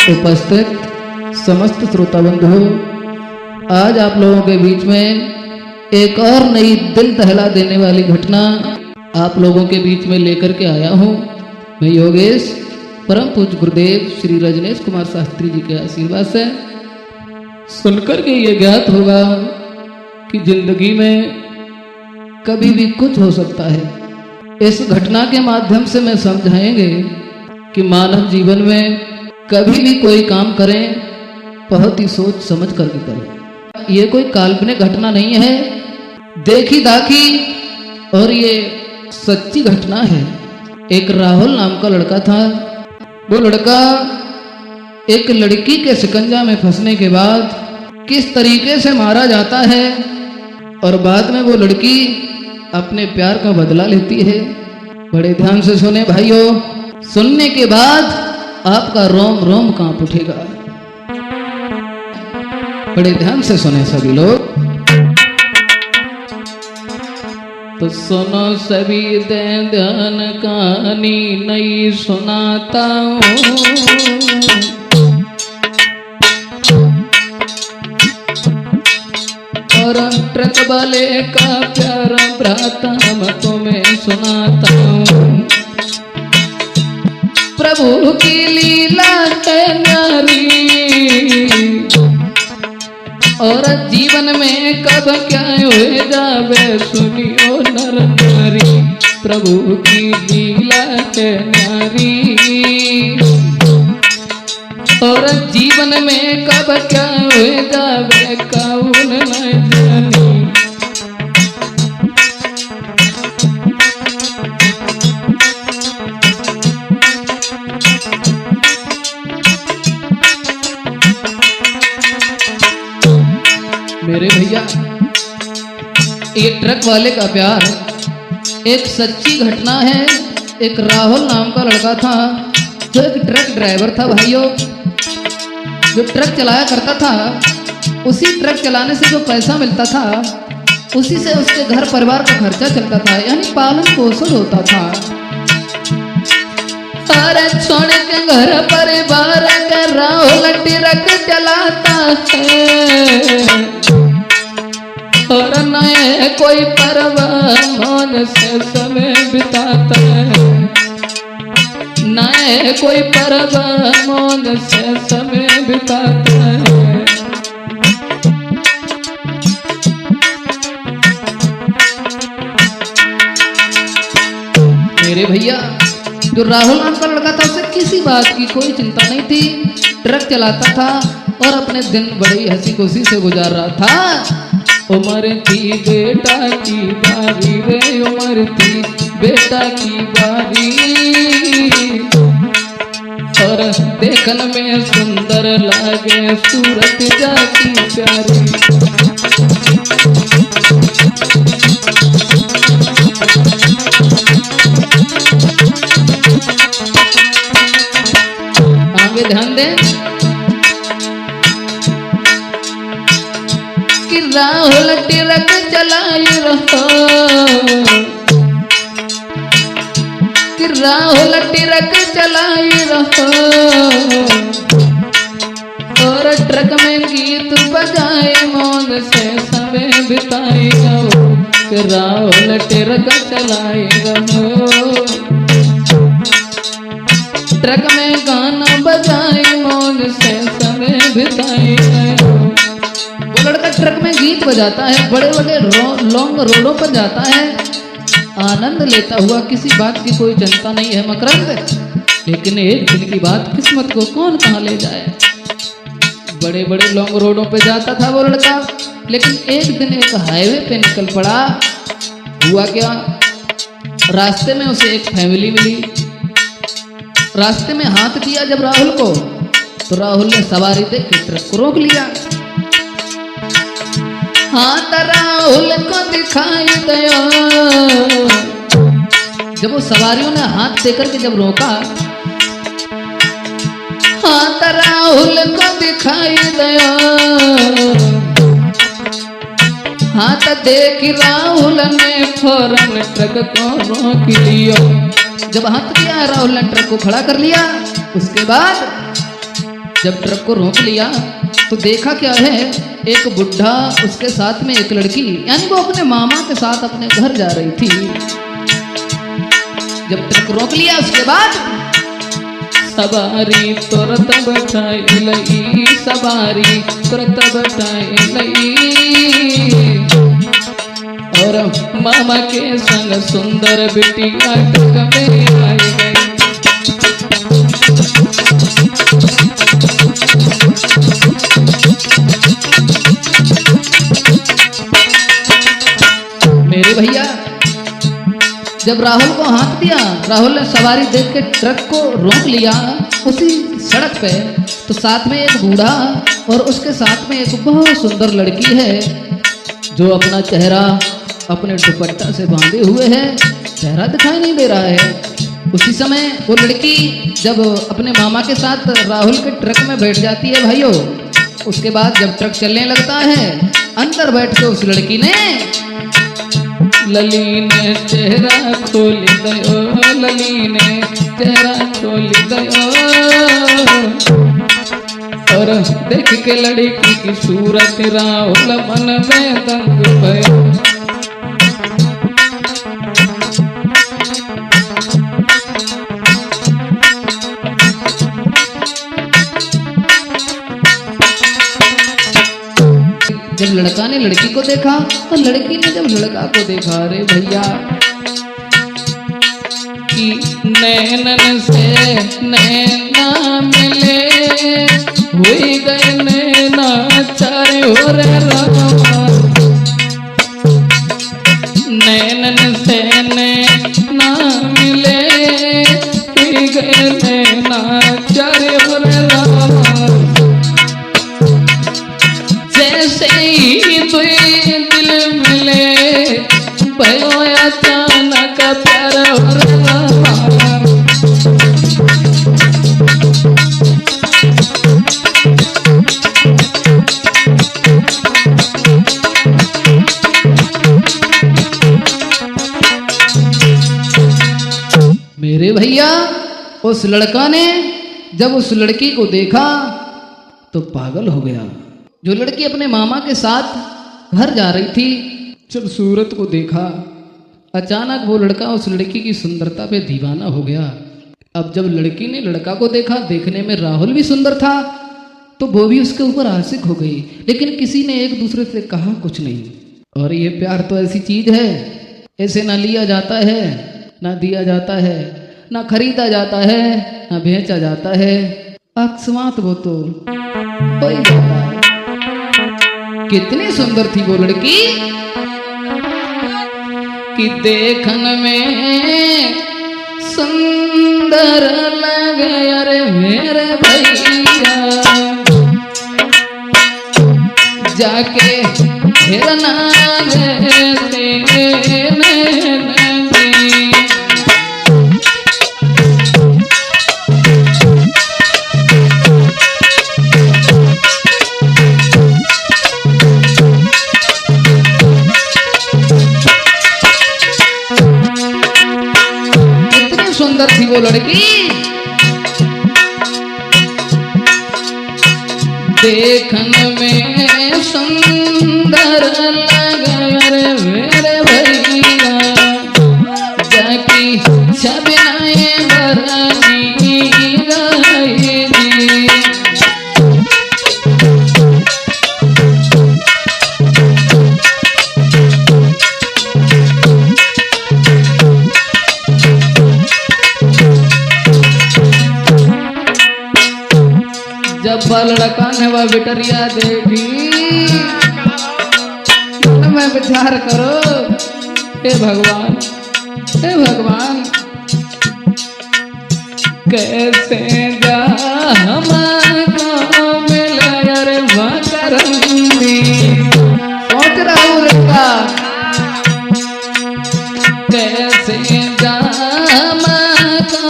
उपस्थित समस्त श्रोता बंधु, आज आप लोगों के बीच में एक और नई दिल दहला देने वाली घटना आप लोगों के बीच में लेकर के आया हूँ। मैं योगेश परम पूज्य गुरुदेव श्री रजनेश कुमार शास्त्री जी के आशीर्वाद से सुनकर के ये ज्ञात होगा कि जिंदगी में कभी भी कुछ हो सकता है। इस घटना के माध्यम से मैं समझाएंगे कि मानव जीवन में कभी भी कोई काम करें बहुत ही सोच समझ करके करें। ये कोई काल्पनिक घटना नहीं है, देखी दाखी और ये सच्ची घटना है। एक राहुल नाम का लड़का था। वो लड़का एक लड़की के शिकंजा में फंसने के बाद किस तरीके से मारा जाता है और बाद में वो लड़की अपने प्यार का बदला लेती है। बड़े ध्यान से सुने भाइयों, सुनने के बाद आपका रोम रोम कांप उठेगा। बड़े ध्यान से सुने सभी लोग। तो सुनो सभी दे ध्यान, कहानी नहीं सुनाता हूँ। और ट्रक वाले का प्यारा भ्राता मैं तुम्हें सुनाता हूँ। प्रभु की लीला है न्यारी, और जीवन में कब क्या हो जावे सुनियो नर नारी। प्रभु की लीला है न्यारी, और जीवन में कब क्या हो जावे कौन न जानी। मेरे भैया, ये ट्रक वाले का प्यार एक सच्ची घटना है। एक राहुल नाम का लड़का था जो एक ट्रक ड्राइवर था भाइयों, जो ट्रक चलाया करता था। उसी ट्रक चलाने से जो पैसा मिलता था उसी से उसके घर परिवार का खर्चा चलता था, यानी पालन पोषण होता था। अरे छोड़ के घर परिवार का राहुल ट्रक चलाता है, और नए कोई परवाह मौन से समय बिताता है। नए कोई परवाह मौन से समय बिताता है। मेरे भैया, जो राहुल नाम का लड़का था उसे किसी बात की कोई चिंता नहीं थी। ट्रक चलाता था और अपने दिन बड़ी हंसी खुशी से गुजार रहा था। उम्र थी बेटा की बारी रे, उम्र थी बेटा की बारी, और देखन में सुंदर लागे सूरत जाती प्यारी। आगे ध्यान दें कि राहुल ट्रक चलाए रहो, कि राहुल ट्रक चलाए रहो, और ट्रक में गीत बजाए मौन से समय बिताए रहो। कि राहुल ट्रक चलाए रहो, ट्रक में गाना बजाए मौन से समय बिताए रहो। वो लड़का ट्रक में गीत बजाता है, बड़े बड़े लॉन्ग रोडों पर जाता है, आनंद लेता हुआ, किसी बात की कोई चिंता नहीं है मकरंद। लेकिन एक दिन की बात, किस्मत को कौन कहाँ ले जाए। बड़े बड़े लॉन्ग रोडों पे जाता था वो लड़का, लेकिन एक दिन एक हाईवे पे निकल पड़ा। हुआ क्या, रास्ते में उसे एक फैमिली मिली। रास्ते में हाथ दिया जब राहुल को, तो राहुल ने सवारी देख के ट्रक को रोक लिया। हाथ राहुल को दिखाई दया, जब वो सवारियों ने हाथ देकर के जब रोका, हाथ राहुल को दिखाई दया। हाथ देख राहुल ने फौरन ट्रक को रोक लिया। जब हाथ दिया राहुल ने ट्रक को खड़ा कर लिया, उसके बाद जब ट्रक को रोक लिया तो देखा क्या है, एक बुढ़ा उसके साथ में एक लड़की, यानी वो अपने मामा के साथ अपने घर जा रही थी। जब ट्रक रोक लिया उसके बाद सवारी तुरंत बैठाई लई, सवारी तुरंत बैठाई लई, और मामा के संग सुंदर बिटिया ट्रक में आई गई। मेरे भैया जब राहुल को हाथ दिया, राहुल ने सवारी देख के ट्रक को रोक लिया उसी सड़क पे, तो साथ में एक बूढ़ा और उसके साथ में एक बहुत सुंदर लड़की है जो अपना चेहरा अपने दुपट्टा से बांधे हुए है, चेहरा दिखाई नहीं दे रहा है। उसी समय वो लड़की जब अपने मामा के साथ राहुल के ट्रक में बैठ जाती है भाइयों, उसके बाद जब ट्रक चलने लगता है, अंदर बैठ के उस लड़की ने लली ने चेहरा खोली दयो, लली ने चेहरा खोली दयो, और देख के लड़की की सूरत राहुल मन में दंग भयो। जब लड़का ने लड़की को देखा और लड़की ने जब लड़का को देखा, रे भैया कि नैनन से नैना मिले, हुई गए नैना चारे हो रे रामा, नैनन से नैना मिले, हुई गए नैना चारे हो रे रामा, जैसे ही दुई दिल मिले, भयो अचानक प्यार हो रहा। मेरे भैया उस लड़का ने जब उस लड़की को देखा तो पागल हो गया। जो लड़की अपने मामा के साथ घर जा रही थी, जब सूरत को देखा, अचानक वो लड़का उस लड़की की सुंदरता पे दीवाना हो गया। अब जब लड़की ने लड़का को देखा, देखने में राहुल भी सुंदर था, तो वो भी उसके ऊपर आशिक हो गई, लेकिन किसी ने एक दूसरे से कहा कुछ नहीं। और ये प्यार तो ऐसी चीज है, ऐसे ना लिया जाता है, ना दिया जाता है, ना खरीदा जाता है, ना बेचा जाता है, अकस्मात वो तो हो ही जाता है। कितनी सुंदर थी वो लड़की कि देखन में सुंदर लगे, अरे मेरे भैया जाके हिरना सुंदर थी वो लड़की, देखन में सुंदर लगे, रे मेरे भैया जाकी छबिनाए बरनी गई। जब लड़का ने वह बिटरिया देखी, मैं विचार करो, हे भगवान, हे भगवान, कैसे जा हमको मिले, अरे मकरंदी सोच रहा हूँ लड़का, कैसे जा हमको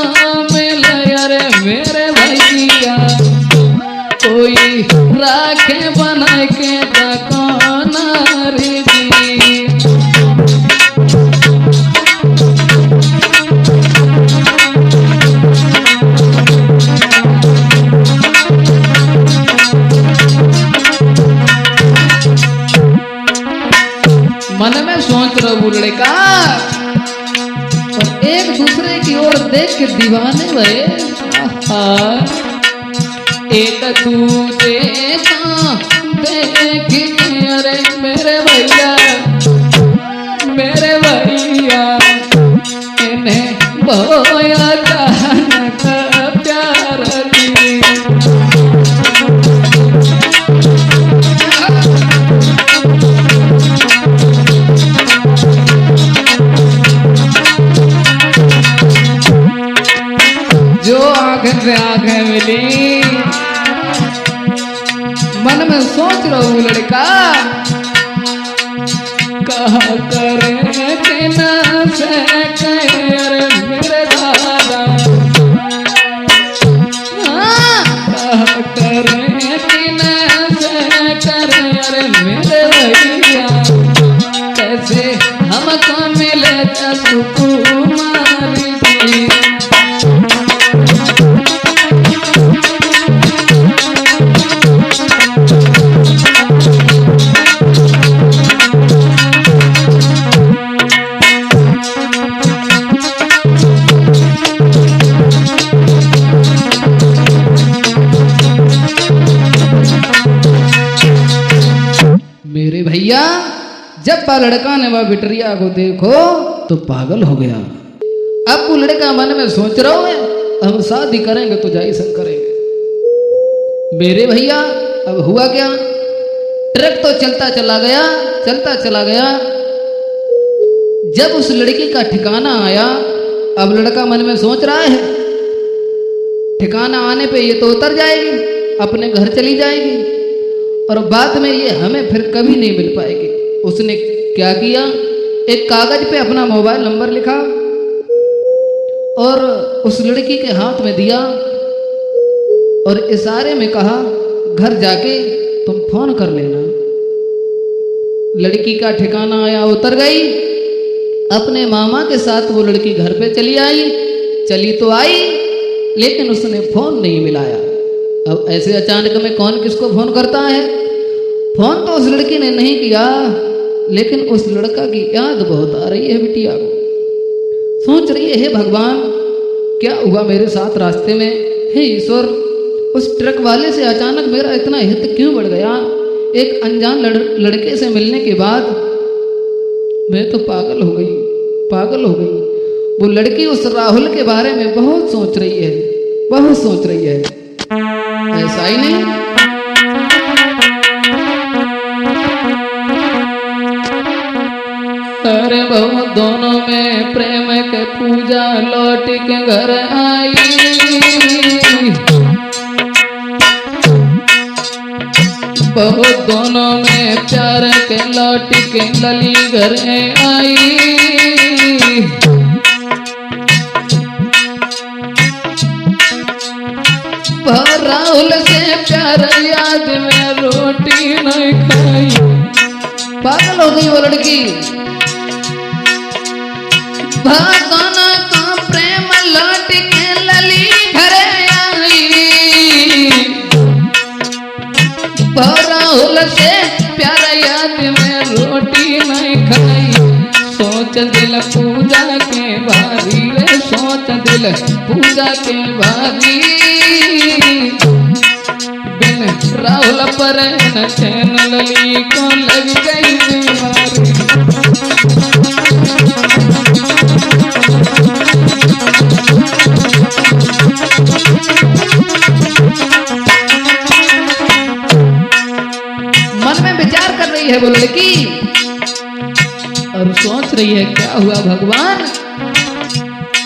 मिले, अरे मेरे भैया कोई राखे बना के तकाना रे जी। के दीवाने भये। एक दूजे का देख के अरे मेरे भैया इन्हें बोया जान का प्यार दी। जो आंख से आंखें मिली मन में सोच रहा हूँ लड़का कहा करे कि ना से करे मेरे दादा कहा करे कि ना से करे मेरे भैया कैसे हमको मिले सुकुमारी जी। मेरे भैया जब वह लड़का ने वह बिटरिया को देखो तो पागल हो गया। अब वो लड़का मन में सोच रहा है हम शादी करेंगे तो जाई संग करेंगे। मेरे भैया अब हुआ क्या, ट्रक तो चलता चला गया। जब उस लड़की का ठिकाना आया, अब लड़का मन में सोच रहा है ठिकाना आने पे ये तो उतर जाएगी, अपने घर चली जाएगी और बाद में ये हमें फिर कभी नहीं मिल पाएगी। उसने क्या किया, एक कागज पे अपना मोबाइल नंबर लिखा और उस लड़की के हाथ में दिया और इशारे में कहा घर जाके तुम फोन कर लेना। लड़की का ठिकाना आया, उतर गई। अपने मामा के साथ वो लड़की घर पे चली तो आई लेकिन उसने फोन नहीं मिलाया। अब ऐसे अचानक में कौन किसको फोन करता है। फोन तो उस लड़की ने नहीं किया लेकिन उस लड़का की याद बहुत आ रही है बिटिया को। सोच रही है हे भगवान क्या हुआ मेरे साथ रास्ते में, हे ईश्वर उस ट्रक वाले से अचानक मेरा इतना हित क्यों बढ़ गया। एक अनजान लड़के से मिलने के बाद मैं तो पागल हो गई। वो लड़की उस राहुल के बारे में बहुत सोच रही है। ऐसा ही नहीं, अरे बहु दोनों में प्रेम के पूजा लौट के घर आई। बहुत दोनों में प्यार के लौट के लली घर आई। राहुल से प्यार याद में रोटी नहीं खाई। पागल हो गई वो लड़की। दोनों का प्रेम लौट के लली घर आई। राहुल से प्यार याद में रोटी नहीं खाई। सोच दिल पूजा के भारी रे, सोच दिल पूजा के भारी। बिन राहुल पर न चैन लली को लग गई बीमारी। मन में विचार कर रही है वो लड़की और सोच रही है क्या हुआ भगवान।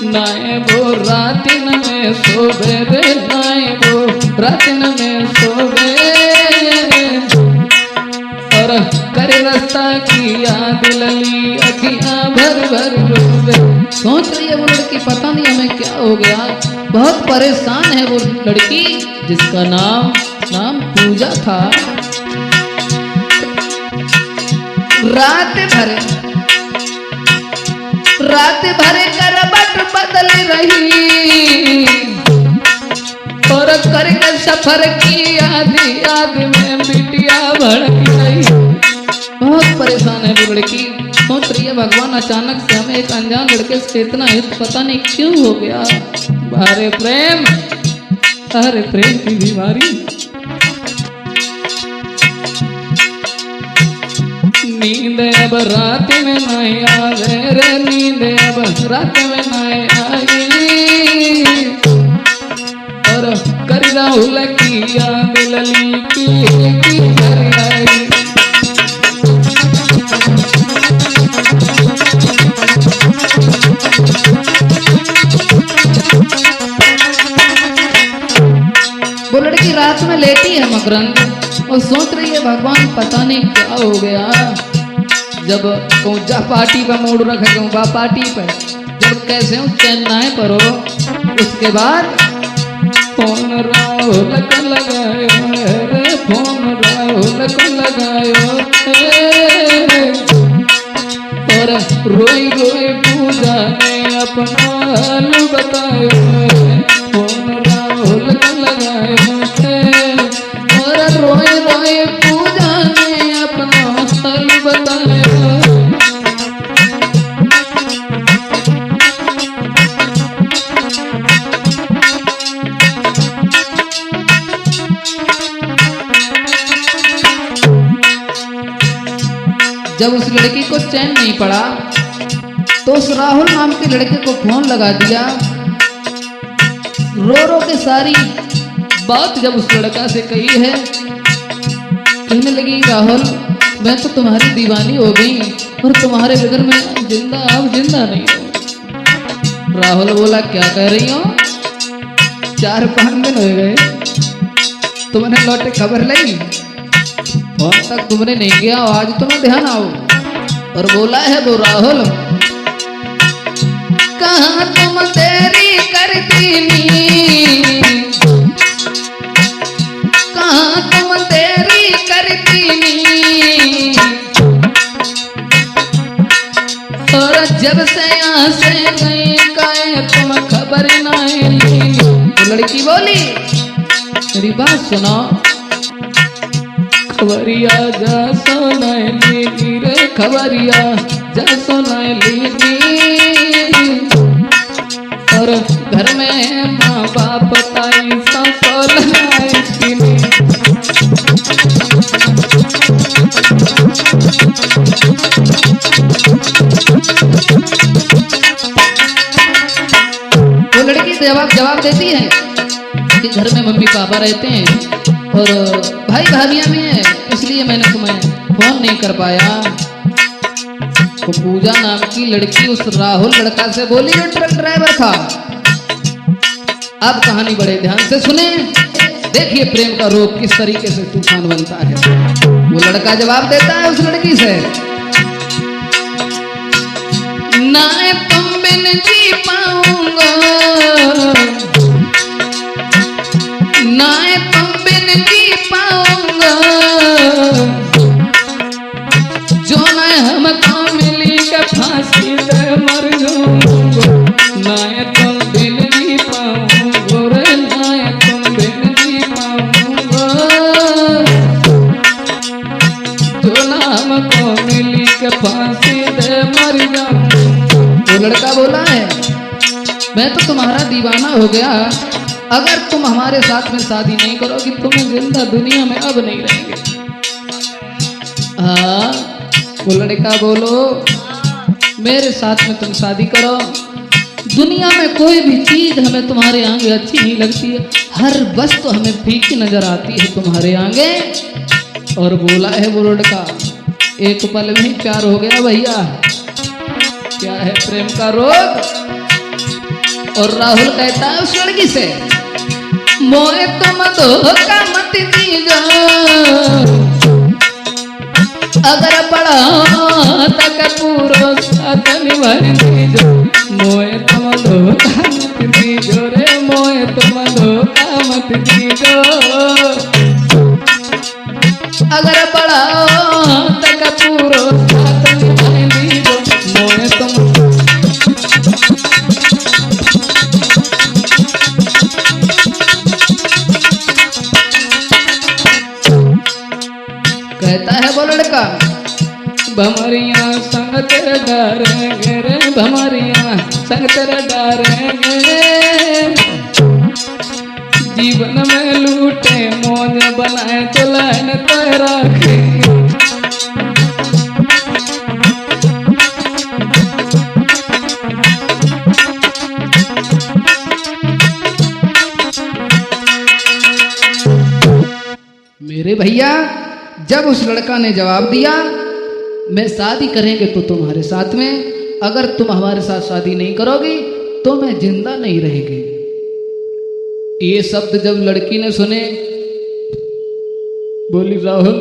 नाए वो रातिन में सोवे रे, नाए वो रातिन में सोवे और करे रास्ता की याद लली अखियां भर भर रोवे। सोच रही है वो लड़की पता नहीं हमें क्या हो गया। बहुत परेशान है वो लड़की जिसका नाम पूजा था। रात भरे करवट बदल रही और करके सफर की याद में बिटिया भड़क गई। बहुत परेशान है वो लड़की। सोच रही है भगवान अचानक से हमें एक अनजान लड़के से इतना हित पता नहीं क्यों हो गया। अरे प्रेम की बीमारी। नींद अब रात में नहीं आवे रे, नींद अब रात में नहीं आई। और कर राहुल की याद लली की कर आई। वो लड़की रात में लेटी है मकरंद और सोच रही है भगवान पता नहीं क्या हो गया। जब जा पार्टी पर मोड़ रखे बा पार्टी पर, जब कैसे हूँ चेन्नई पर हो, उसके बाद फोन राहुल को लगायो रे, फोन राहुल को लगायो और रोई रोई पूजा ने अपना हाल बतायो। फोन राहुल को लगायो और रोई रोई पूजा ने अपना हाल बतायो। जब उस लड़की को चैन नहीं पड़ा तो उस राहुल नाम के लड़के को फोन लगा दिया। रो रो के सारी बात जब उस लड़का से कही है, कहने लगी राहुल मैं तो तुम्हारी दीवानी हो गई और तुम्हारे बगैर मैं जिंदा नहीं हूँ। राहुल बोला क्या कह रही हो, 4-5 दिन हो गए तुमने लौटे खबर ली, फोन तक तुमने नहीं किया, आज तुम्हें ध्यान आओ। और बोला है वो राहुल कहाँ तुम तेरी करती नी, कहाँ तुम तेरी करती नी। और जब से यहाँ से गई काहे तुम खबर नहीं ली। तो लड़की बोली मेरी बात सुनो, खबरिया जा सोनाए लीनी रे, खबरिया जा सोनाए लीनी। और घर में माँ बाप ताई सबको लगाए सीनी। वो लड़की जवाब देती है कि घर में मम्मी पापा रहते हैं और भाई भाभियां भी हैं, इसलिए मैंने तुम्हें फोन नहीं कर पाया। तो पूजा नाम की लड़की उस राहुल लड़का से बोली जो ट्रक ड्राइवर था। अब कहानी बड़े ध्यान से सुने, देखिए प्रेम का रोग किस तरीके से तूफान बनता है। वो लड़का जवाब देता है उस लड़की से, ना तुम बिन जी पाऊंगा, ना तुम बिन जी पाऊंगा, जो ना हमको मिली के फांसी से मर जाऊंगा। ना तुम बिन जी पाऊंगा रे, ना तुम बिन जी पाऊंगा, जो ना हमको मिली के फांसी से मर जाऊंगा। वो लड़का बोला है मैं तो तुम्हारा दीवाना हो गया, अगर तुम हमारे साथ में शादी नहीं करोगी तो मैं जिंदा दुनिया में अब नहीं रहेंगे। हाँ वो लड़का बोलो मेरे साथ में तुम शादी करो, दुनिया में कोई भी चीज हमें तुम्हारे आगे अच्छी नहीं लगती है, हर वस्तु हमें फीकी नजर आती है तुम्हारे आगे। और बोला है वो लड़का एक पल में ही प्यार हो गया भैया, क्या है प्रेम का रोग। और राहुल कहता है उस लड़की से, मोए तुम धोखा मत दीजो, अगर पढ़ा तक पूरा साथ निभर दीजो। मोए तुम धोखा मत दीजो रे, मोए तुम धोखा मत दीजो, अगर पढ़ा तक पूरा साथ निभर दीजो। मोए तुम कहता है वो लड़का भमरिया संग तेरे डारेंगे रे, भमरिया संग तेरे डारेंगे। जीवन में लूटे मौज बनाए दुल्हन तेरा रखेंगे। मेरे भैया जब उस लड़का ने जवाब दिया मैं शादी करेंगे तो तुम्हारे साथ में, अगर तुम हमारे साथ शादी नहीं करोगी तो मैं जिंदा नहीं रहेगी। ये शब्द जब लड़की ने सुने बोली राहुल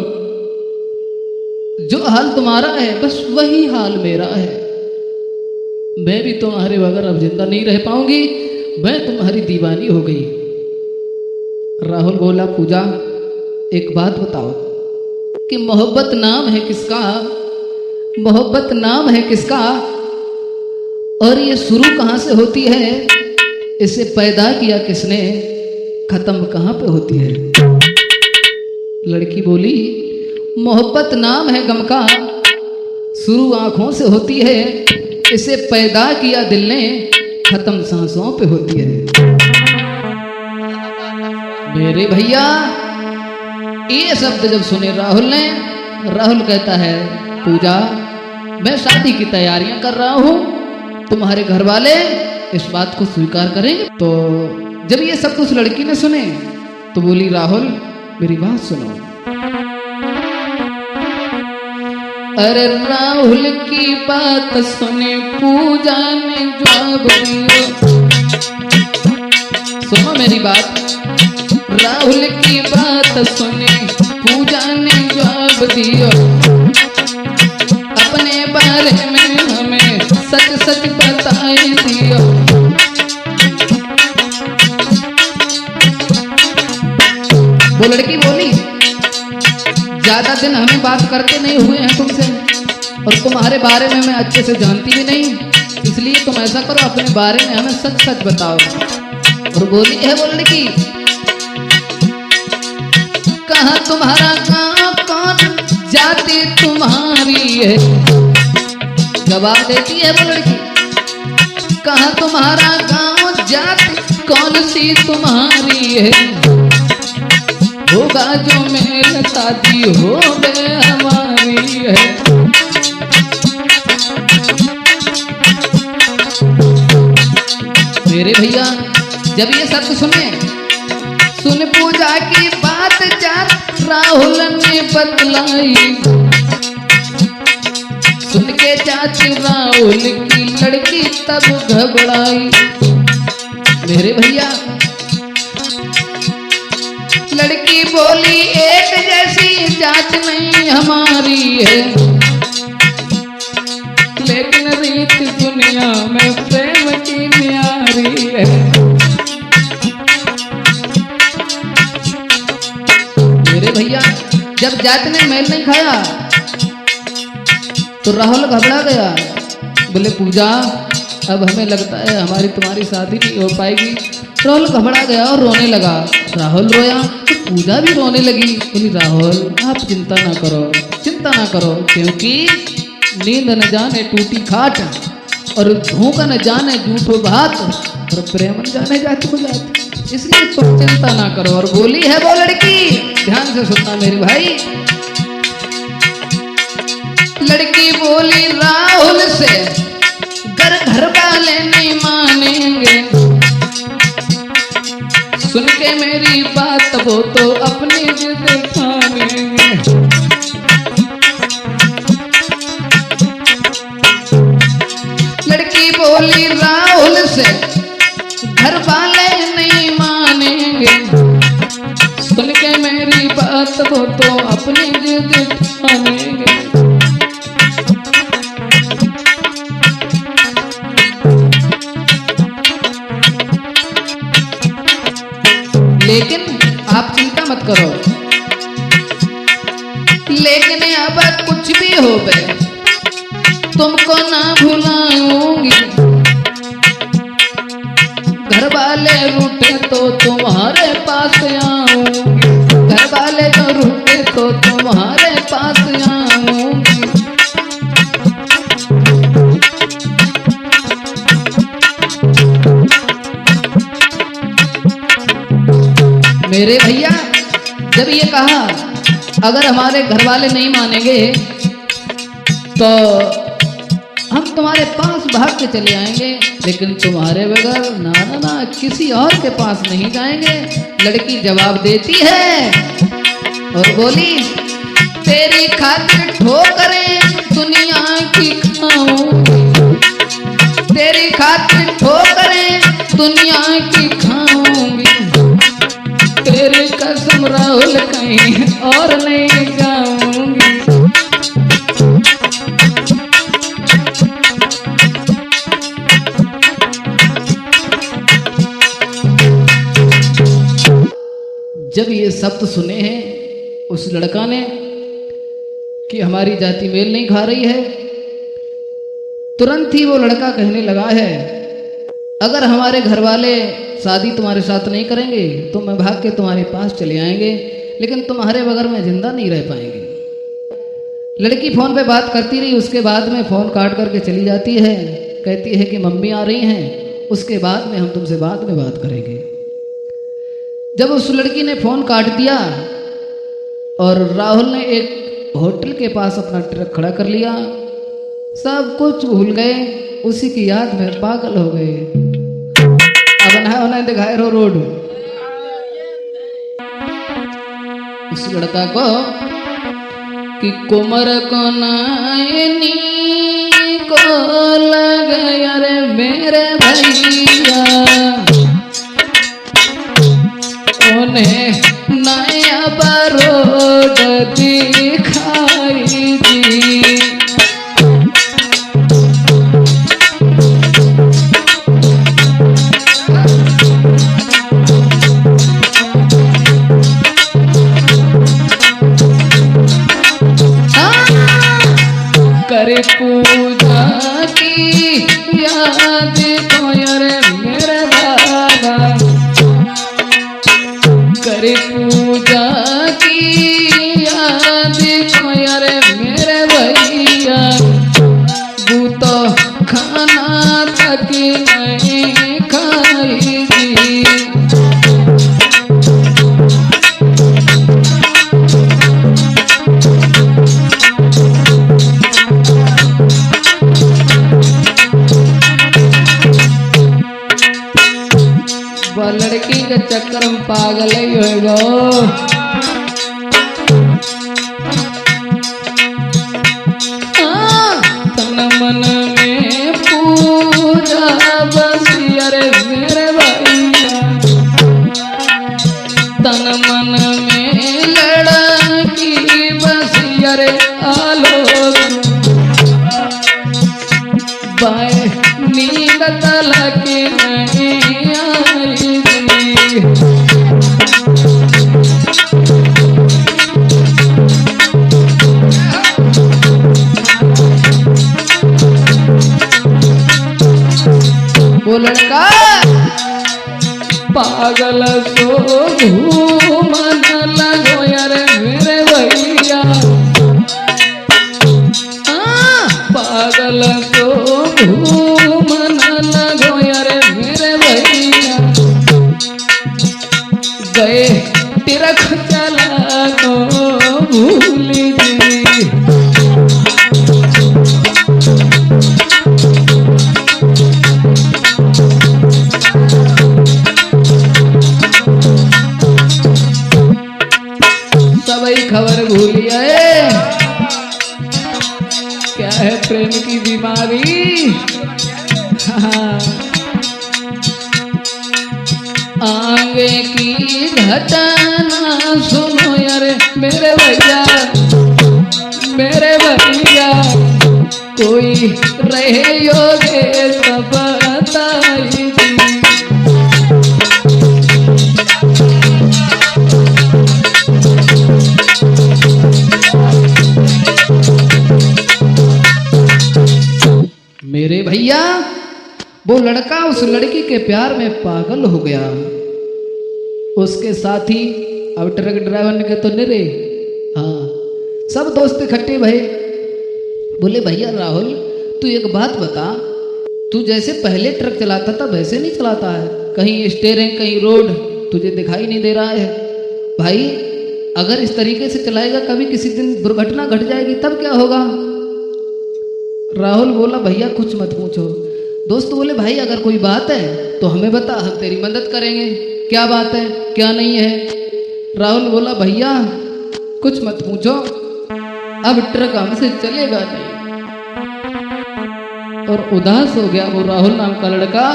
जो हाल तुम्हारा है बस वही हाल मेरा है, मैं भी तुम्हारे बगैर अब जिंदा नहीं रह पाऊंगी, मैं तुम्हारी दीवानी हो गई। राहुल बोला पूजा एक बात बताओ कि मोहब्बत नाम है किसका, मोहब्बत नाम है किसका, और ये शुरू कहाँ से होती है, इसे पैदा किया किसने, खत्म कहाँ पे होती है। लड़की बोली मोहब्बत नाम है गम का, शुरू आंखों से होती है, इसे पैदा किया दिल ने, खत्म सांसों पे होती है। मेरे भैया ये शब्द जब सुने राहुल ने, राहुल कहता है पूजा मैं शादी की तैयारियां कर रहा हूं, तुम्हारे घर वाले इस बात को स्वीकार करेंगे। तो जब ये शब्द उस लड़की ने सुने तो बोली राहुल मेरी बात सुनो। अरे राहुल की बात सुने पूजा ने जवाब दिया, सुनो मेरी बात। राहुल की बात सुने पूजा ने जवाब दिया, अपने बारे में हमें सच सच बताए दिया। वो लड़की बोली ज्यादा दिन हमें बात करते नहीं हुए हैं तुमसे, और तुम्हारे बारे में मैं अच्छे से जानती भी नहीं, इसलिए तुम ऐसा करो अपने बारे में हमें सच सच बताओ। और बोली है वो लड़की कहाँ तुम्हारा गाँव, कौन जाति तुम्हारी है। जवाब देती है वो लड़की कहाँ तुम्हारा गाँव, जाति कौन सी तुम्हारी है। होगा जो मेरे शादी हो गए हमारी है। मेरे भैया जब ये सब सुने, सुन पूजा की बात जात राहुल ने बतलाई, सुन के चाची राहुल की लड़की तब घबराई। मेरे भैया लड़की बोली एक जैसी जात नहीं हमारी है, लेकिन रीत दुनिया में प्रेम की न्यारी है। मेरे भैया जब जात ने मेल नहीं खाया तो राहुल घबरा गया, बोले पूजा अब हमें लगता है हमारी तुम्हारी शादी नहीं हो पाएगी। राहुल घबरा गया और रोने लगा। राहुल रोया तो पूजा भी रोने लगी। बोली राहुल आप चिंता ना करो, चिंता ना करो, क्योंकि नींद न जाने टूटी खाट, और धोखा न जाने झूठो बात, और प्रेम न जाने जात को जात, इसलिए तुम चिंता ना करो। और बोली है वो लड़की, ध्यान से सुनना मेरे भाई। लड़की बोली राहुल से घर वाले नहीं मानेंगे, सुन के मेरी बात वो तो अपनी जिद ठानेंगे। लड़की बोली राहुल से घर वाले नहीं मानेंगे, सुन के मेरी बात वो तो अपनी जिद ठानेंगे। लेकिन आप चिंता मत करो, लेकिन अब कुछ भी हो गए तुमको ना भुलाऊंगी। घर वाले रूठे तो तुम्हारे पास आऊंगी, घर वाले जो रूठे तो तुम्हारे पास आऊंगी। मेरे भैया जब ये कहा अगर हमारे घर वाले नहीं मानेंगे तो हम तुम्हारे पास भाग के चले आएंगे, लेकिन तुम्हारे बगैर ना ना ना किसी और के पास नहीं जाएंगे। लड़की जवाब देती है और बोली, तेरी खातिर ठोकरें दुनिया की खाऊंगी, तेरी खातिर ठोकरें दुनिया की खाऊंगी, तेरी कसम राहुल कहीं और नहीं जाऊंगी। जब ये शब्द सुने हैं उस लड़का ने कि हमारी जाति मेल नहीं खा रही है, तुरंत ही वो लड़का कहने लगा है, अगर हमारे घर वाले शादी तुम्हारे साथ नहीं करेंगे तो मैं भाग के तुम्हारे पास चले आएंगे, लेकिन तुम्हारे बगैर में जिंदा नहीं रह पाएंगे। लड़की फोन पे बात करती रही, उसके बाद में फोन काट करके चली जाती है, कहती है कि मम्मी आ रही हैं, उसके बाद में हम तुमसे बाद में बात करेंगे। जब उस लड़की ने फोन काट दिया और राहुल ने एक होटल के पास अपना ट्रक खड़ा कर लिया, सब कुछ भूल गए, उसी की याद में पागल हो गए। अब उन्हें दिखाए रो रोड उस लड़का को कि कुमर को नायनी को लग रे मेरे भैया, उन्हें नया बरोड दिखाई दी। करे पूजा की याद को रे मेरे बाबा, करे पूजा की याद को रे मेरे भैया, वो तो खाना तक नहीं खाई दी। लड़की के चक्कर में पागल ही होगा। तन मन में पूजा बसी अरे मेरे भैया, तन मन में लड़की बसी अरे आलोक, बाय नींद तलक नहीं आई। वो लड़का पागल सो घूमन लगो यार मेरे भैया, पागल सो घूमन लगो यार मेरे भैया, गए तिरख चला को भूल जी। सबई खबर भूलिया क्या है प्रेम की बीमारी। आगे की घटना सुनो यार मेरे भैया, मेरे भैया, कोई रहे योगे सब बताई। मेरे भैया वो लड़का उस लड़की के प्यार में पागल हो गया। उसके साथी अब ट्रक ड्राइवर ने कहा तो निरे, हाँ सब दोस्त इकट्ठे भये। बोले भैया राहुल तू एक बात बता, तू जैसे पहले ट्रक चलाता था वैसे नहीं चलाता है, कहीं स्टीयरिंग कहीं रोड तुझे दिखाई नहीं दे रहा है। भाई अगर इस तरीके से चलाएगा कभी किसी दिन दुर्घटना घट जाएगी तब क्या होगा। राहुल बोला भैया कुछ मत पूछो। दोस्त बोले भाई अगर कोई बात है तो हमें बता, हम तेरी मदद करेंगे, क्या बात है क्या नहीं है। राहुल बोला भैया कुछ मत पूछो, अब ट्रक हमसे चलेगा नहीं। और उदास हो गया वो राहुल नाम का लड़का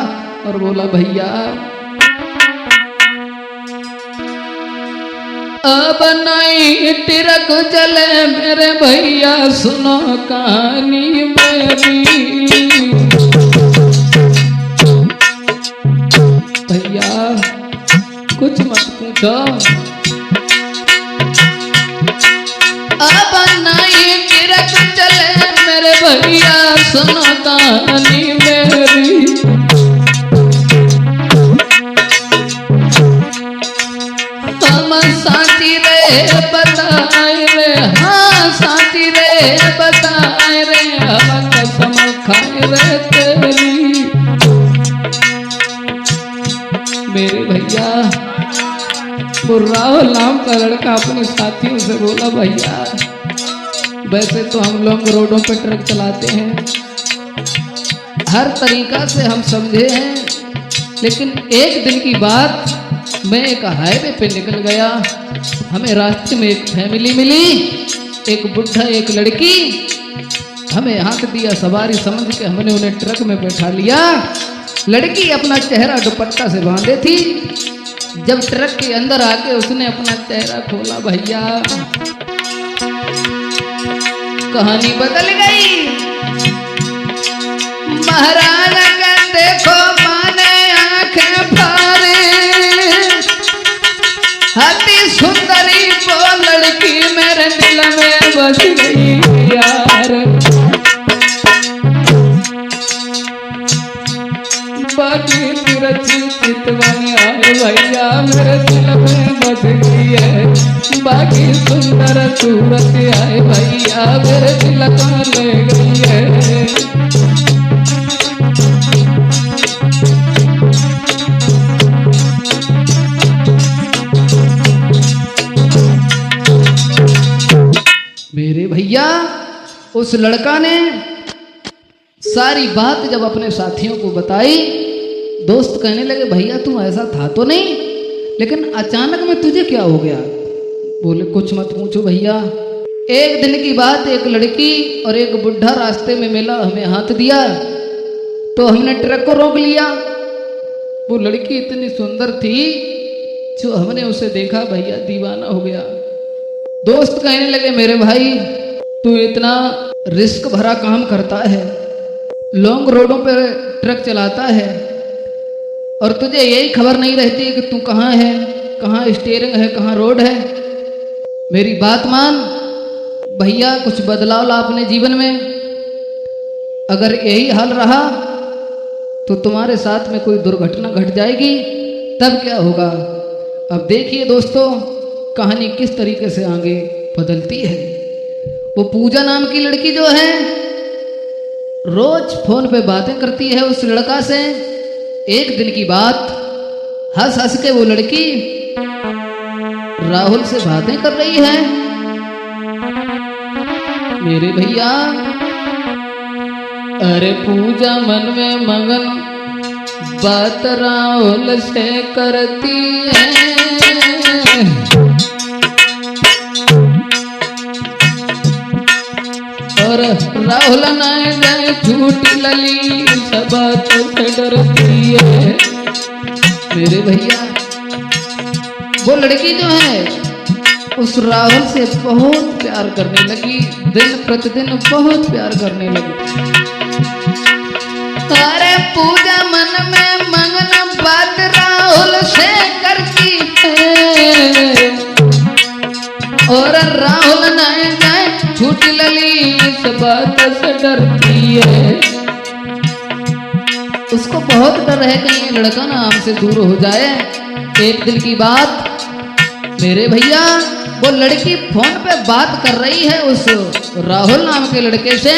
और बोला भैया अब नहीं ट्रक चले मेरे भैया, सुनो कहानी मेरी। भैया कुछ मत पूछो, अब नहीं ट्रक चले मेरे भैया, सुनो कहानी मेरी। हम साथी रे बताए रे, हाँ साथी रे बताए रे, हम कसम खाए रे तेरी। मेरे भैया वो राहुल नाम का लड़का अपने साथियों से बोला भैया वैसे तो हम लोग रोडों पर ट्रक चलाते हैं, हर तरीका से हम समझे हैं, लेकिन एक दिन की बात मैं एक हाईवे पे निकल गया, हमें रास्ते में एक फैमिली मिली, एक बुढ़ा एक लड़की, हमें हाथ दिया सवारी समझ के हमने उन्हें ट्रक में बैठा लिया। लड़की अपना चेहरा दुपट्टा से बांधे थी, जब ट्रक के अंदर आके उसने अपना चेहरा खोला भैया कहानी बदल गई। महाराज का देखो माने आंखें फारे, अति सुंदरी वो लड़की मेरे दिल में बस गई यार। बाकी तिरछी चितवानी आए भैया मेरे दिल में बस गई है, बाकी सुंदर सूरत आए भैया मेरे दिल को ले गई है। मेरे भैया उस लड़का ने सारी बात जब अपने साथियों को बताई, दोस्त कहने लगे भैया तू ऐसा था तो नहीं, लेकिन अचानक में तुझे क्या हो गया। बोले कुछ मत पूछो भैया, एक दिन की बात, एक लड़की और एक बुढ़ा रास्ते में मिला, हमें हाथ दिया तो हमने ट्रक को रोक लिया। वो लड़की इतनी सुंदर थी, जो हमने उसे देखा भैया दीवाना हो गया। दोस्त कहने लगे मेरे भाई तू इतना रिस्क भरा काम करता है, लॉन्ग रोडों पर ट्रक चलाता है, और तुझे यही खबर नहीं रहती कि तू कहाँ है, कहाँ स्टीयरिंग है, कहाँ रोड है। मेरी बात मान भैया, कुछ बदलाव ला अपने जीवन में। अगर यही हाल रहा तो तुम्हारे साथ में कोई दुर्घटना घट जाएगी, तब क्या होगा। अब देखिए दोस्तों कहानी किस तरीके से आगे बदलती है। वो पूजा नाम की लड़की जो है रोज फोन पे बातें करती है उस लड़का से। एक दिन की बात, हंस हंस के वो लड़की राहुल से बातें कर रही है। मेरे भैया अरे पूजा मन में मगन बात राहुल से करती है, और राहुल ना जाए झूठी लली सब बात से डरती है। मेरे भैया वो लड़की जो है उस राहुल से बहुत प्यार करने लगी, दिन प्रतिदिन बहुत प्यार करने लगी। अरे पूजा मन में मगन बात राहुल से करती है, और राहुल ना जाए झूठी लली इस बात से डरती है। उसको बहुत डर है कहीं ये लड़का ना हमसे दूर हो जाए। एक दिन की बात मेरे भैया, वो लड़की फोन पे बात कर रही है उस राहुल नाम के लड़के से,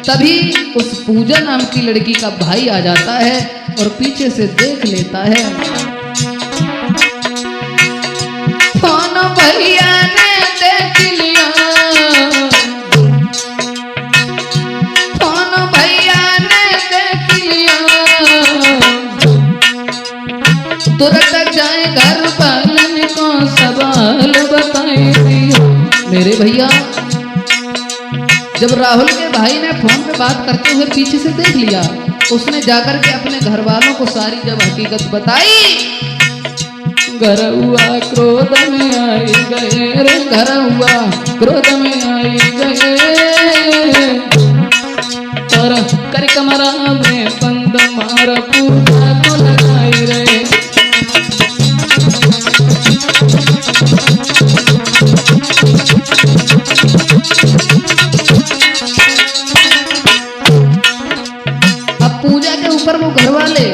तभी उस पूजा नाम की लड़की का भाई आ जाता है और पीछे से देख लेता है। मेरे भैया जब राहुल के भाई ने फोन पे बात करते हुए पीछे से देख लिया, उसने जाकर के अपने घर वालों को सारी जब हकीकत बताई, घर हुआ क्रोध में आई गए रे, घर हुआ क्रोध में आई गए और कर कमरा में बंद मार पूजा को लगाई रे। पूजा के ऊपर वो घर वाले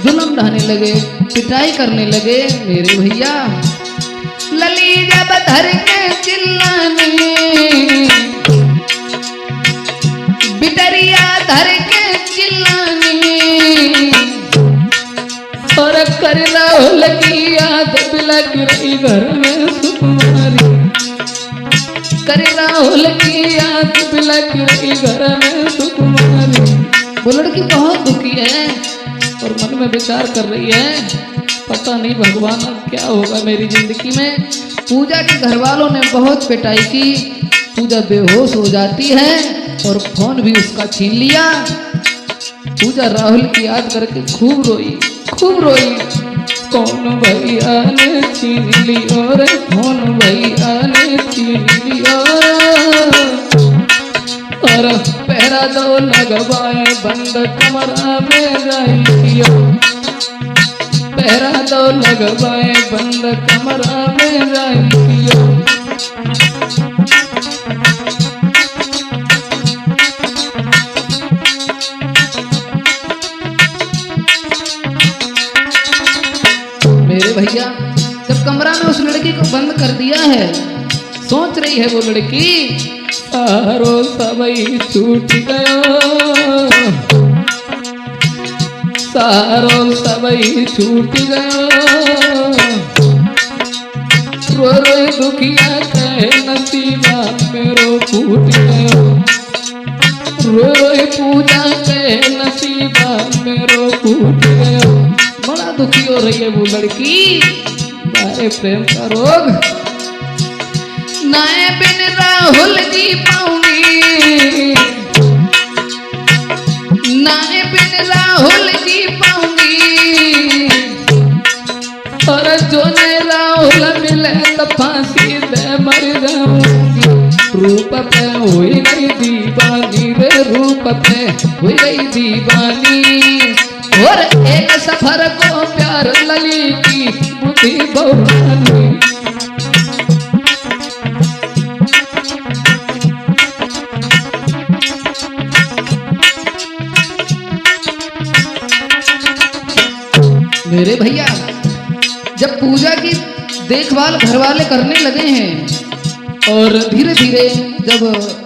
जुल्म ढाने लगे, पिटाई करने लगे। मेरे भैया लली जब धर के चिल्लाने, बिटरिया धर के चिल्लाने और कर राहुल की याद बिलक रही घर में सुकुमारी, कर राहुल की याद बिलक रही घर में सुकुमारी। वो लड़की बहुत दुखी है और मन में विचार कर रही है, पता नहीं भगवान अब क्या होगा मेरी जिंदगी में। पूजा के घर वालों ने बहुत पिटाई की, पूजा बेहोश हो जाती है और फोन भी उसका छीन लिया। पूजा राहुल की याद करके खूब रोई, खूब रोई। कौन भैया ने छीन लियो रे, कौन भैया ने छीन लियो और पहरा दो लगवाए बंद कमरा में जाइयो, पहरा दो लगवाए बंद कमरा में जाइयो। मेरे भैया जब कमरा में उस लड़की को बंद कर दिया है, सोच रही है वो लड़की सारो सबई छूट गयो, सारो सबई छूट गयो। रो रो दुखिया कहे नसीबा मेरो फूट गयो, रो रो पूजा कहे नसीबा मेरो फूट गयो। बड़ा दुखी हो रही है वो लड़की, बारे प्रेम का रोग। नाए बिन राहुल जी पाऊंगी, नाए बिन राहुल जी पाऊंगी और जो ने राहुल मिले तो फांसी दे मर जाऊंगी। रूप पे हुई गई दीवानी रे, रूप पे हुई गई दीवानी और एक सफर को प्यार लली की बुद्धि बहुरानी। मेरे भैया जब पूजा की देखभाल घर वाले करने लगे हैं और धीरे धीरे जब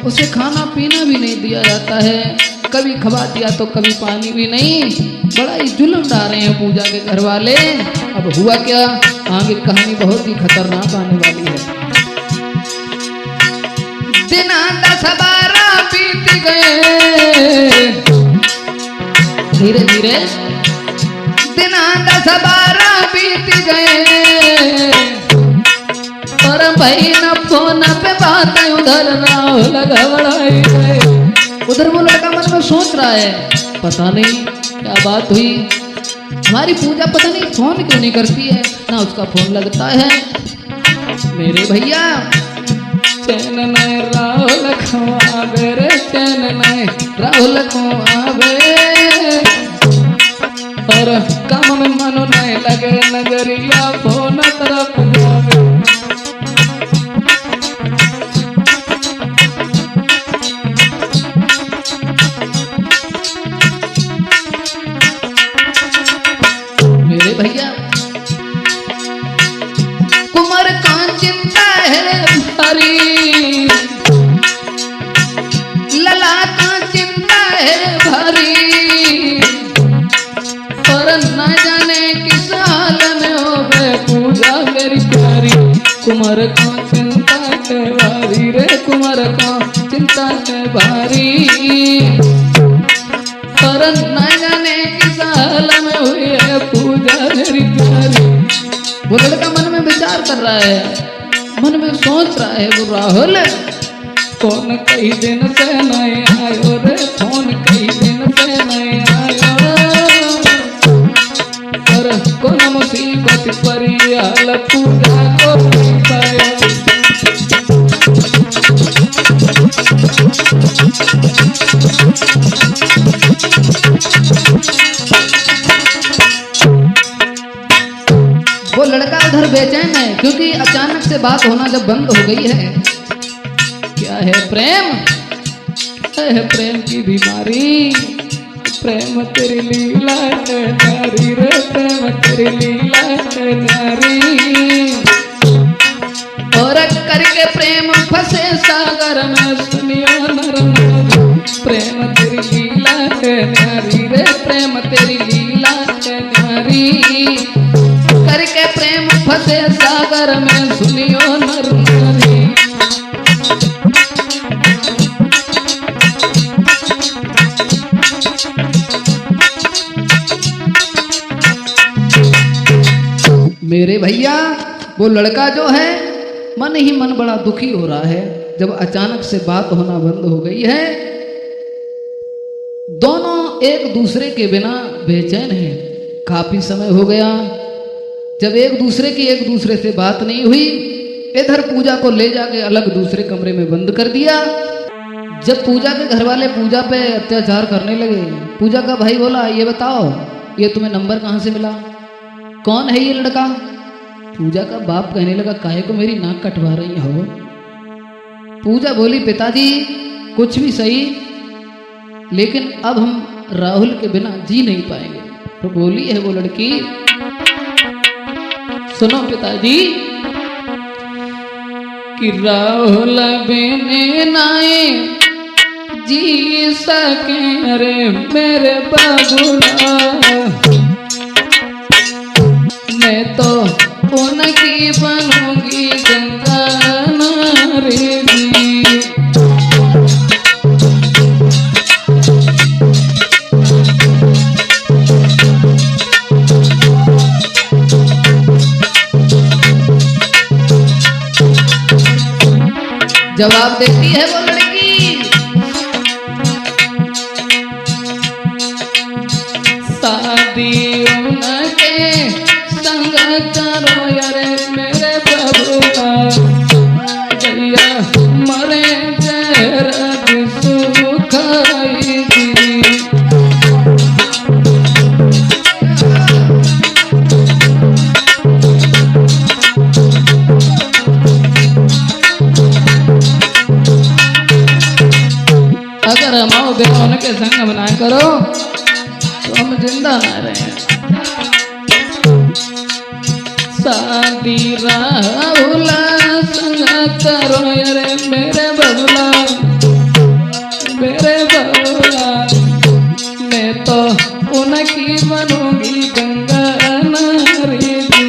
उसे खाना पीना भी नहीं दिया जाता है, कभी खवा दिया तो कभी पानी भी नहीं, बड़ा ही जुल्म डाल रहे हैं पूजा के घर वाले। अब हुआ क्या, आगे कहानी बहुत ही खतरनाक आने वाली है। दिन 10-12 बीत गए, धीरे धीरे दिन 10-12 बीत गए और भाई न फोन पे बात उधर राहुल घबराई गए। उधर वो लड़का मन में सोच रहा है, पता नहीं क्या बात हुई, हमारी पूजा पता नहीं फोन क्यों नहीं करती है, ना उसका फोन लगता है। मेरे भैया चैन नए राहुल को आवे रे, चैन नए राहुल को आवे और काम में मनो नहीं लगे, नजरिया फोन तरफ जावे। मेरे भैया कुमार का चिंता है भारी, लला का चिंता है भारी और न जाने किस हाल में हो गए पूजा मेरी प्यारी। कुमार का चिंता है भारी रे, कुमार का चिंता है भारी और न जाने किस हाल में हुई है पूजा मेरी प्यारी। वो लड़का मन में विचार कर रहा है, मन में सोच रहा है वो राहुल, फोन कई दिन से नहीं आयो रे, फोन कई दिन से नहीं आयो, पर कौन मुसीबत परी हाल पूजा को नहीं पाया। वो लड़का उधर बेचैन है क्योंकि अचानक से बात होना जब बंद हो गई है। क्या है प्रेम, क्या है प्रेम की बीमारी, प्रेम तेरी लीला है नारी रे, प्रेम तेरी लीला है नारी। और करके प्रेम फंसे सागर में सुनियो नर नारी, प्रेम तेरी लीला है नारी रे, प्रेम तेरी लीला है नारी। करके प्रेम फंसे सागर में सुनियो नर नारी। मेरे भैया वो लड़का जो है मन ही मन बड़ा दुखी हो रहा है जब अचानक से बात होना बंद हो गई है। दोनों एक दूसरे के बिना बेचैन हैं। काफी समय हो गया जब एक दूसरे से बात नहीं हुई। इधर पूजा को ले जाके अलग दूसरे कमरे में बंद कर दिया। जब पूजा के घर वाले पूजा पे अत्याचार करने लगे, पूजा का भाई बोला ये बताओ ये तुम्हें नंबर कहाँ से मिला, कौन है ये लड़का। पूजा का बाप कहने लगा काहे को मेरी नाक कटवा रही हो। पूजा बोली पिताजी कुछ भी सही, लेकिन अब हम राहुल के बिना जी नहीं पाएंगे। तो बोली है वो लड़की सुनो पिताजी कि राहुल बिना नाए जी सके अरे मेरे बाबूला, मैं तो उनकी बनूंगी गंगा नारी जी। जवाब देती है वो लड़की शादी उनके संग करो यारे मेरे बबुआ, भैया मरे जरा सुखाई दी। अगर हम बेहोन के संग बना करो तो हम जिंदा ना रहे। शादी राहुल संग करो यारे मेरे बबुला, मेरे बबुला, मैं तो उनकी बनूंगी गंगा नारी जी।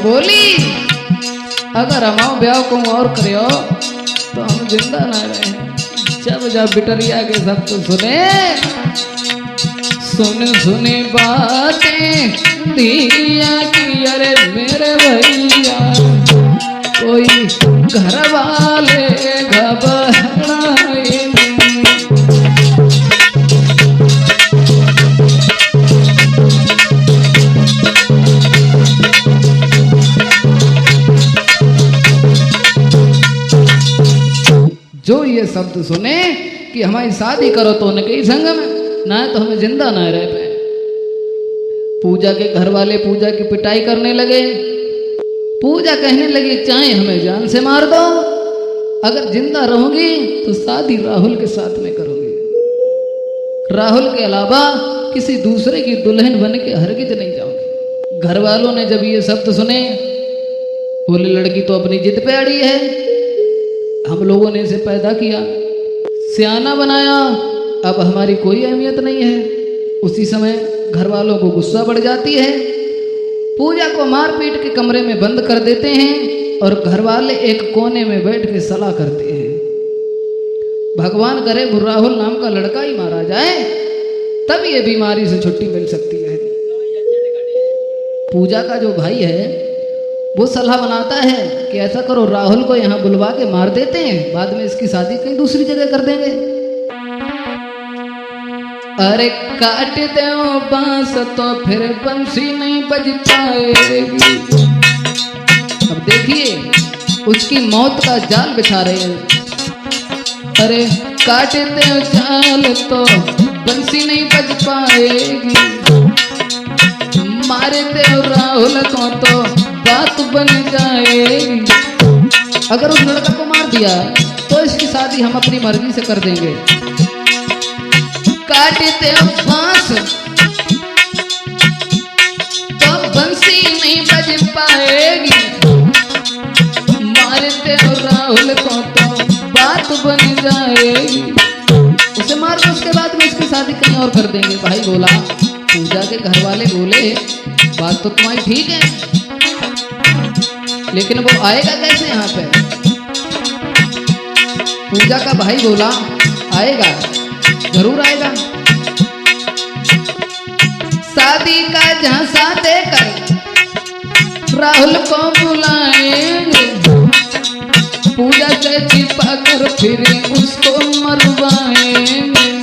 बोली अगर हम ब्याह को और करियो तो हम जिंदा ना रहे। जब जब बिटरिया के शब्द सुने सुन सुने बातें दिया कि अरे मेरे भैया कोई घर वाले घबराए जो ये शब्द सुने कि हमारी शादी करो तो उनके ही संग में, ना तो हमें जिंदा ना रह पाए। पूजा के घर वाले पूजा की पिटाई करने लगे। पूजा कहने लगी चाहे हमें जान से मार दो, अगर जिंदा रहूंगी तो शादी राहुल के साथ में करूंगी। राहुल के अलावा किसी दूसरे की दुल्हन बन के हरगिज नहीं जाऊंगी। घर वालों ने जब ये शब्द सुने बोले लड़की तो अपनी जिद पे अड़ी है, हम लोगों ने इसे पैदा किया, सियाना बनाया, अब हमारी कोई अहमियत नहीं है। उसी समय घर वालों को गुस्सा बढ़ जाती है, पूजा को मार पीट के कमरे में बंद कर देते हैं और घर वाले एक कोने में बैठ के सलाह करते हैं, भगवान करे वो राहुल नाम का लड़का ही मारा जाए, तब ये बीमारी से छुट्टी मिल सकती है। पूजा का जो भाई है वो सलाह बनाता है कि ऐसा करो, राहुल को यहाँ बुलवा के मार देते हैं, बाद में इसकी शादी कहीं दूसरी जगह कर देंगे। अरे काट दो बांस तो फिर बंसी नहीं बज पाएगी। अब देखिए उसकी मौत का जाल बिछा रहे हैं। अरे काट दो जाल तो बंसी नहीं बज पाएगी, मारे दो राहुल को तो बात बन जाएगी। अगर उस लड़का को मार दिया तो इसकी शादी हम अपनी मर्जी से कर देंगे। काटते बांस तो बंसी नहीं बज पाएगी, मारते राहुल को तो बात बन जाएगी। उसे मार दो, उसके बाद में इसकी शादी कहीं और कर देंगे। भाई बोला, पूजा के घर वाले बोले बात तो तुम्हारी ठीक है, लेकिन वो आएगा कैसे यहाँ पे? पूजा का भाई बोला आएगा, जरूर आएगा। शादी का झांसा देकर राहुल को बुलाएंगे, पूजा से छिपा कर फिर उसको मरवाएंगे।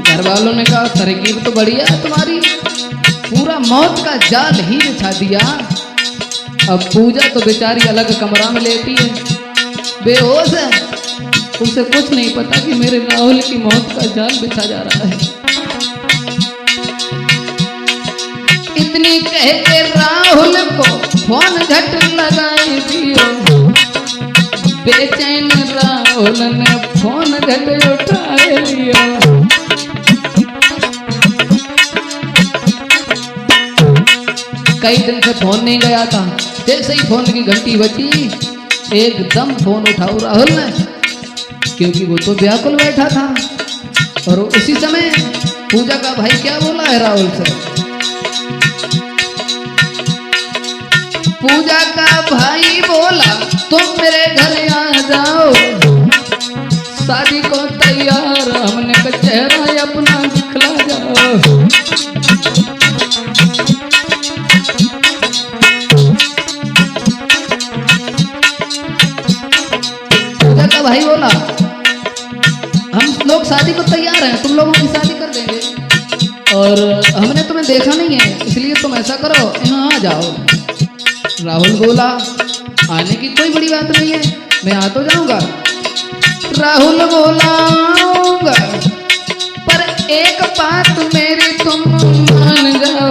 घर वालों ने कहा तरकीब तो बढ़िया है तुम्हारी, पूरा मौत का जाल ही बिछा दिया। अब पूजा तो बेचारी अलग कमरा में लेटी है, बेहोश है, उसे कुछ नहीं पता कि मेरे राहुल की मौत का जाल बिछा जा रहा है। इतनी कह के राहुल को फोन झट लगाए दियो, बेचैन राहुल ने फोन झट उठाए लिया। कई दिन से फोन नहीं गया था, जैसे ही फोन की घंटी बजी एकदम फोन उठाओ राहुल ने, क्योंकि वो तो व्याकुल बैठा था। और उसी समय पूजा का भाई क्या बोला है राहुल से? पूजा का भाई बोला तुम मेरे घर आ जाओ, शादी को तैयार, हमने का चेहरा अपना दिखला जाओ। भाई बोला हम लोग शादी को तैयार हैं, तुम लोगों की शादी कर देंगे, और हमने तुम्हें देखा नहीं है, इसलिए तुम ऐसा करो यहाँ आ जाओ। राहुल बोला आने की कोई बड़ी बात नहीं है, मैं आ तो जाऊंगा। राहुल बोला आऊंगा, पर एक बात मेरी तुम मान जाओ।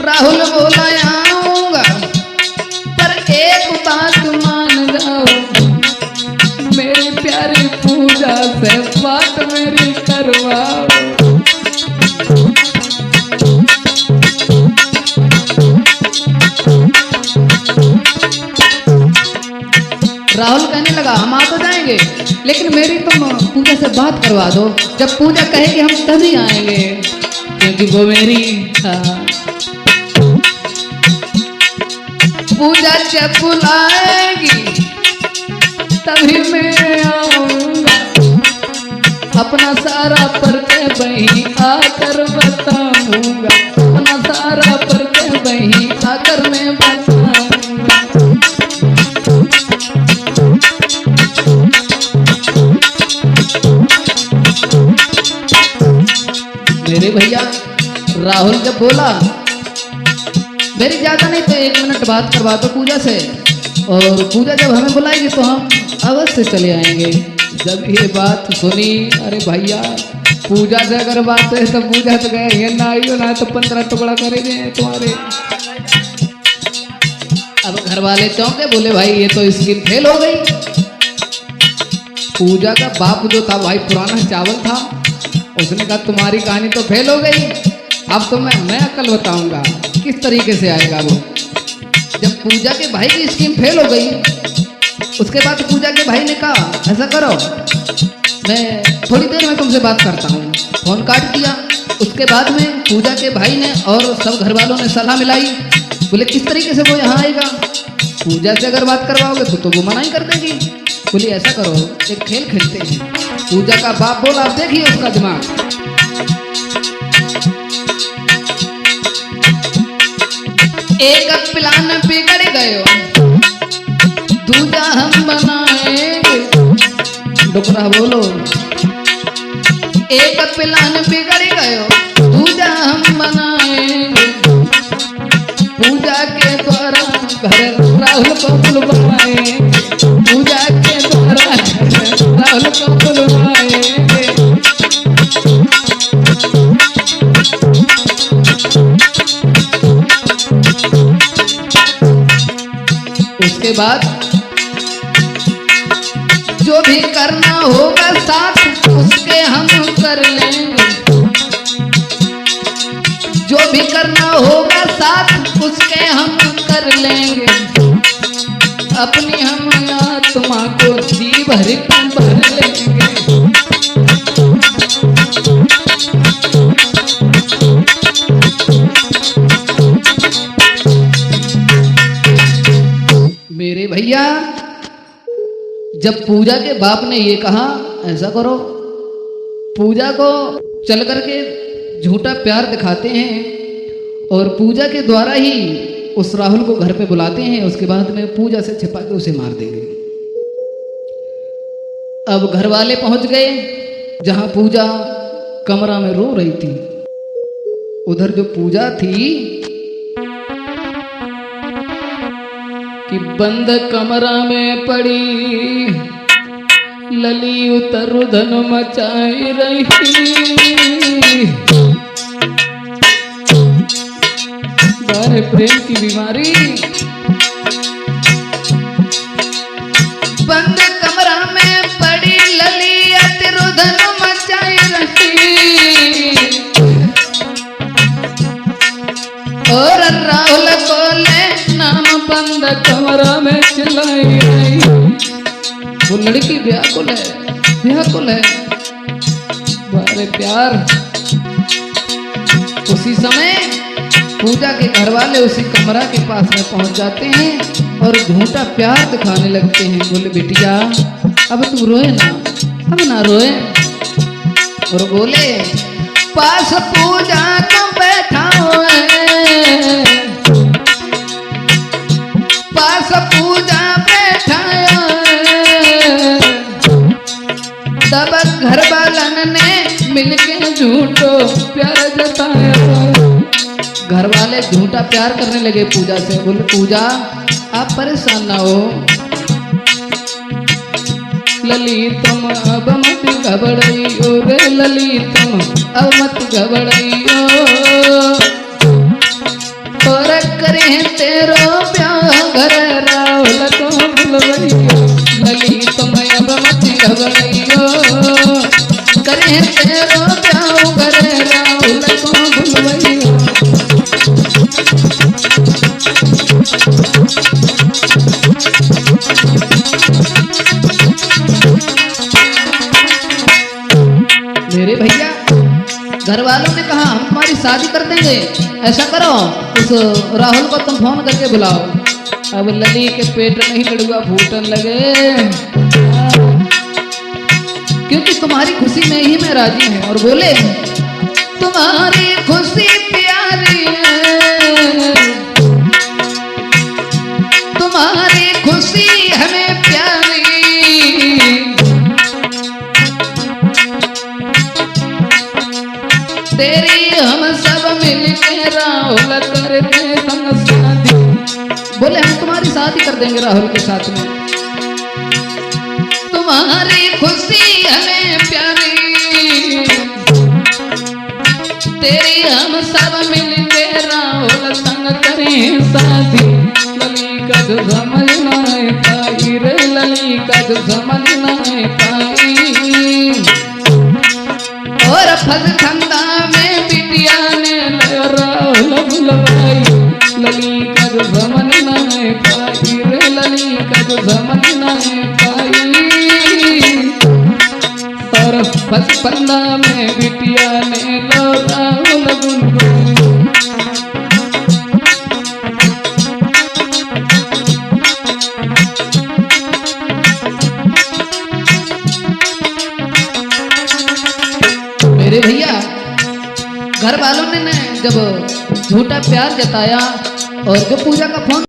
राहुल बोला आऊंगा, पर एक बात मान जाओ, मेरी प्यारी पूजा से बात मेरी करवाओ। राहुल कहने लगा हम आ तो जाएंगे, लेकिन मेरी तुम पूजा से बात करवा दो, जब पूजा कहेगी हम तभी आएंगे, क्योंकि वो मेरी पूजा जब बुलाएगी तभी मैं आऊंगा, अपना सारा परते बही आकर बताऊंगा, अपना सारा परते बही आकर मैं बताऊंगा। मेरे भैया राहुल जब बोला मेरी ज्यादा नहीं तो 1 मिनट बात करवा दो पूजा से, और पूजा जब हमें बुलाएगी तो हम अवश्य चले आएंगे। जब ये बात सुनी, अरे भैया पूजा से अगर बात है तो पूजा तो गए ना आई हो ना तो 15 टुकड़ा करेंगे तुम्हारे। अब घर वाले चौंके, बोले भाई ये तो स्कीम फेल हो गई। पूजा का बाप जो था भाई पुराना चावल था, उसने कहा तुम्हारी कहानी तो फेल हो गई, अब तो मैं अकल बताऊंगा किस तरीके से आएगा वो। जब पूजा के भाई की स्कीम फेल हो गई, उसके बाद पूजा के भाई ने कहा ऐसा करो मैं थोड़ी देर में तुमसे बात करता हूँ। फोन काट दिया। उसके बाद में पूजा के भाई ने और सब घर वालों ने सलाह मिलाई। बोले किस तरीके से वो यहाँ आएगा, पूजा से अगर बात करवाओगे तो वो मना ही कर देगी। बोले ऐसा करो, एक खेल खेलते हैं। पूजा का बाप बोला, आप देखिए उसका दिमाग। एक प्लान बिगड़ गयो, दूजा हम बनाएंगे। डुकरा बोलो, एक प्लान बिगड़ गयो, दूजा हम बनाएंगे। पूजा के द्वारा घर राहुल को बुलवाएंगे। पूजा के द्वारा राहुल को बुलवाएंगे। उसके बाद जो भी करना होगा साथ उसके हम कर लेंगे। जो भी करना होगा साथ उसके हम कर लेंगे। अपनी हम आत्मा को जी भर लेंगे। मेरे भैया, जब पूजा के बाप ने ये कहा ऐसा करो, पूजा को चल करके झूठा प्यार दिखाते हैं और पूजा के द्वारा ही उस राहुल को घर पे बुलाते हैं। उसके बाद में पूजा से छिपा के उसे मार देंगे। अब घर वाले पहुंच गए जहां पूजा कमरा में रो रही थी। उधर जो पूजा थी कि बंद कमरा में पड़ी लली उतर धन मचाई रही। बारे प्रेम की बीमारी। बंद कमरा में पड़ी लली उतर धन मचाई रही। और राहुल को ले नाम बंद कमरा में चिल्लाई रही। वो लड़की व्याकुल है, व्याकुल है। बारे प्यार। उसी समय पूजा के घर वाले उसी कमरा के पास में पहुंच जाते हैं और झूठा प्यार दिखाने लगते हैं। बोले बिटिया अब तू रोए ना, अब ना रोए। और बोले पास पूजा को बैठा है, पास पूजा बैठा है। तब घर वालन ने मिलके झूठो प्यार जताया। घर वाले झूठा प्यार करने लगे पूजा से। बोले पूजा आप परेशान ना हो, लली तुम अब मत घबराइयो रे, लली तुम अब मत घबराइयो। और करे तेरो प्यार घर राहुल को बुलवाइयो, लली तुम अब मत घबराइयो। करे तेरो प्यार घर राहुल को बुलवाइयो। मेरे भैया, घर वालों ने कहा हम तुम्हारी शादी कर देंगे। ऐसा करो उस राहुल को तुम फोन करके बुलाओ। अब लली के पेट में ही लड़ुआ फूटन लगे, क्योंकि तुम्हारी खुशी में ही मैं राजी हूं। और बोले तुम्हारी खुशी प्यारी है, तुम्हारी खुशी हमें प्यारी। तेरी हम सब मिलके राहुल करते संग शादी। बोले हम तुम्हारी शादी कर देंगे राहुल के साथ में। तुम्हारी खुशी हमें प्यारी, तेरी हम सब मिलके राहुल संग करें शादी। लली का जो समझ ना पाई रे, लली का जो समझ ना पाई। और फल खंदा में बिटिया ने राहुल बुलवाई, लली का जो समझ ना पाई रे, लली का जो समझ ना पाई। पचपन्ना में बिटिया ने लो राहुल गुनगुन। मेरे भैया घर वालों ने जब झूठा प्यार जताया और जो पूजा का फोन